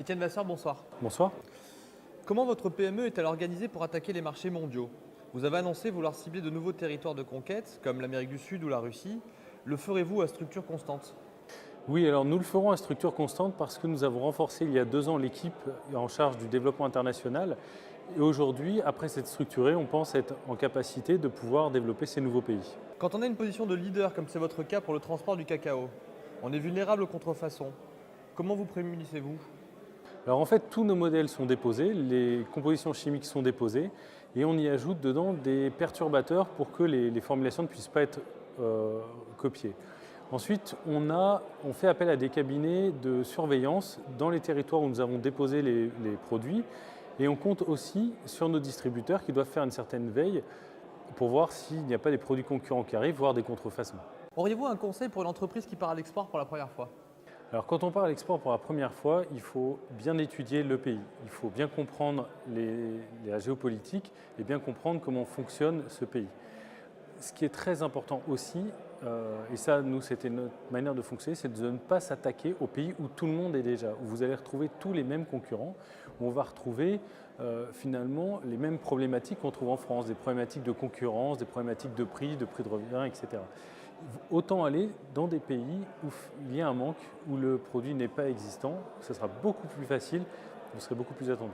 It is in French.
Étienne Vasseur, bonsoir. Bonsoir. Comment votre PME est-elle organisée pour attaquer les marchés mondiaux? Vous avez annoncé vouloir cibler de nouveaux territoires de conquête, comme l'Amérique du Sud ou la Russie. Le ferez-vous à structure constante? Oui, alors nous le ferons à structure constante parce que nous avons renforcé il y a 2 ans l'équipe en charge du développement international. Et aujourd'hui, après s'être structuré, on pense être en capacité de pouvoir développer ces nouveaux pays. Quand on a une position de leader, comme c'est votre cas pour le transport du cacao, on est vulnérable aux contrefaçons. Comment vous prémunissez-vous? Alors en fait, tous nos modèles sont déposés, les compositions chimiques sont déposées et on y ajoute dedans des perturbateurs pour que les formulations ne puissent pas être copiées. Ensuite, on fait appel à des cabinets de surveillance dans les territoires où nous avons déposé les produits et on compte aussi sur nos distributeurs qui doivent faire une certaine veille pour voir s'il n'y a pas des produits concurrents qui arrivent, voire des contrefaçons. Auriez-vous un conseil pour une entreprise qui part à l'export pour la première fois? Alors quand on part à l'export pour la première fois, il faut bien étudier le pays. Il faut bien comprendre la géopolitique et bien comprendre comment fonctionne ce pays. Ce qui est très important aussi, et ça nous c'était notre manière de fonctionner, c'est de ne pas s'attaquer au pays où tout le monde est déjà, où vous allez retrouver tous les mêmes concurrents, où on va retrouver finalement les mêmes problématiques qu'on trouve en France, des problématiques de concurrence, des problématiques de prix de revient, etc. Autant aller dans des pays où il y a un manque, où le produit n'est pas existant, ce sera beaucoup plus facile, vous serez beaucoup plus attendu.